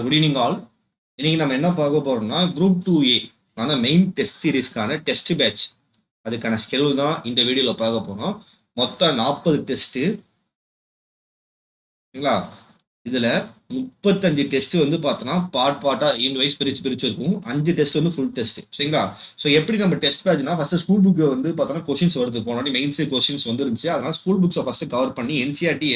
Good evening all. இன்னைக்கு நம்ம என்ன பார்க்க போறோம்னா குரூப் 2A ஆன மெயின் டெஸ்ட் சீரிஸ்க்கான டெஸ்ட் பேட்ச் அதுக்கான ஸ்கெடியூல் தான் இந்த வீடியோவில் பார்க்க போறோம். மொத்தம் 40 டெஸ்ட்டு. சரிங்களா? இதுல 35 டெஸ்ட் வந்து பார்த்தோன்னா பார்ட்டா யூனிட் வைஸ் பிரிச்சு இருக்கும். 5 டெஸ்ட் வந்து ஃபுல் டெஸ்ட். சரிங்களா? ஸோ எப்படி நம்ம டெஸ்ட் பேட்ச்னா ஃபர்ஸ்ட் ஸ்கூல் புக் வந்து பார்த்தோன்னா கொஸ்டின்ஸ் வருது. போனாடி மெயின்ஸ் கொஸ்டின்ஸ் வந்துருந்துச்சு. அதனால ஸ்கூல் புக்ஸை ஃபர்ஸ்ட் கவர் பண்ணி என்சிஆர்டி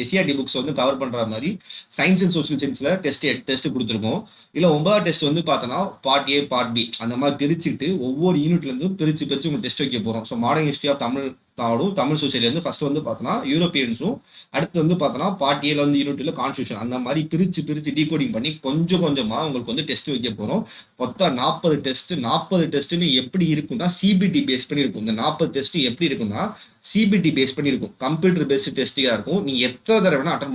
எஸ்சிஆர்டி புக்ஸ் வந்து கவர் பண்ற மாதிரி சயின்ஸ் அண்ட் சோஷியல் சயின்ஸ்ல டெஸ்ட் கொடுத்துருக்கோம். இல்ல 9வது டெஸ்ட் வந்து பார்த்தோன்னா பார்ட் ஏ பார்ட் பி அந்த மாதிரி பிரிச்சுட்டு ஒவ்வொரு யூனிட்ல இருந்து பிரிச்சு உங்களுக்கு டெஸ்ட் வைக்க போறோம். So modern history of Tamil society வந்து ஃபர்ஸ்ட் வந்து பார்த்தோன்னா யூரோப்பியன்ஸும், அடுத்து வந்து பார்த்தோன்னா பார்ட் ஏல வந்து யூனிட்ல கான்ஸ்டியூஷன் அந்த மாதிரி பிரிச்சு டீகோடிங் பண்ணி கொஞ்சம் கொஞ்சமா உங்களுக்கு வந்து டெஸ்ட் வைக்க போறோம். மொத்தம் 40 டெஸ்ட். 40 டெஸ்ட்னு எப்படி இருக்கும்னா சிபிடி பேஸ் பண்ணி இருக்கும். இந்த 40 டெஸ்ட் எப்படி இருக்கும்னா சிபிடி பேஸ் பண்ணி இருக்கும். கம்ப்யூட்டர் பேஸ்ட் டெஸ்டிங்கா இருக்கும். நீங்க எத்தனை தடவை வேணா அட்டன்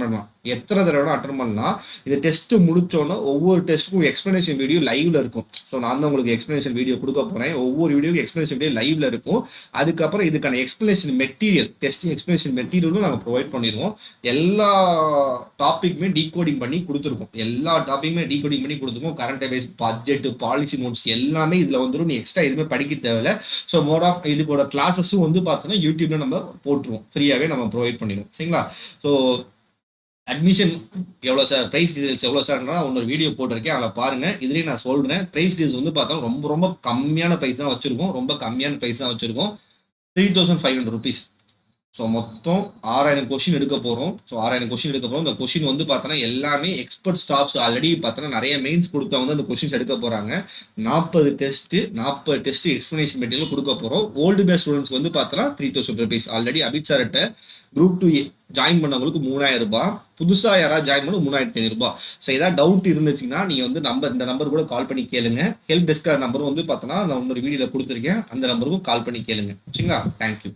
பண்ணலாம். இந்த டெஸ்ட் முடிச்சோன்னா ஒவ்வொரு டெஸ்ட்டுக்கும் எக்ஸ்பிளனேஷன் வீடியோ லைவ்ல இருக்கும். ஸோ நான் தான் உங்களுக்கு எக்ஸ்பிளனேஷன் வீடியோ கொடுக்க போறேன். ஒவ்வொரு வீடியோக்கு எக்ஸ்பிளனேஷன் வீடியோ லைவ்ல இருக்கும். அதுக்கப்புறம் இதுக்கான எக்ஸ்பிளனேஷன் மெட்டீரியல், டெஸ்ட் எக்ஸ்பிளனேஷன் மெட்டீரியலும் நாங்கள் ப்ரொவைட் பண்ணிடுவோம். எல்லா டாபிக்குமே டீகோடிங் பண்ணி கொடுத்துருக்கோம். Current affairs, budget, policy notes எல்லாமே இதுல வந்துடும். நீ எக்ஸ்ட்ரா எதுவுமே படிக்க தேவையில்ல. ஸோ மோர் ஆஃப் இதுக்கோட கிளாஸஸும் வந்து பார்த்தோன்னா யூடியூப்ல நம்ம போட்டுருவோம். ஃப்ரீயாவே நம்ம ப்ரொவைட் பண்ணிடுவோம். சரிங்களா? ஸோ அட்மிஷன் எவ்வளோ சார், ப்ரைஸ் டீடைல்ஸ் எவ்வளோ சார்னா இன்னொரு வீடியோ போட்டிருக்கேன், அதை பாருங்க. இதுலேயும் நான் சொல்றேன். ப்ரைஸ் டீடைல்ஸ் வந்து பார்த்தா ரொம்ப கம்மியான ப்ரைஸ் தான் வச்சிருக்கோம். 3,500 rupees. ஸோ மொத்தம் 6,000 கொஸ்டின் எடுக்க போகிறோம். இந்த கொஸ்டின் வந்து பார்த்தோன்னா எல்லாமே எக்ஸ்பர்ட் ஸ்டாஃப்ஸ் ஆல்ரெடி பார்த்தோன்னா நிறைய மெயின்ஸ் கொடுத்தவங்க வந்து அந்த கொஸ்டின்ஸ் எடுக்க போகிறாங்க. 40 டெஸ்ட் எக்ஸ்பிளனேஷன் மெட்டீரியல் கொடுக்க போகிறோம். ஓல்டு பேஸ் ஸ்டூடெண்ட்ஸ்க்கு வந்து பார்த்தோன்னா 3,000 rupees. ஆல்ரெடி அபித் சார்கிட்ட குரூப் 2 ஜாயின் பண்ணவங்களுக்கு 3,000 ரூபாய், புதுசாக யாராவது ஜாயின் பண்ண 3,500 ரூபாய். ஸோ ஏதாவது டவுட் இருந்துச்சுன்னா நீங்கள் வந்து இந்த நம்பர் கூட கால் பண்ணி கேளுங்க. ஹெல்ப் டெஸ்க் நம்பர் வந்து பார்த்தோன்னா நான் இன்னொரு வீடியோவில் கொடுத்துருக்கேன். அந்த நம்பருக்கும் கால் பண்ணி கேளுங்க. சரிங்களா? தேங்க்யூ.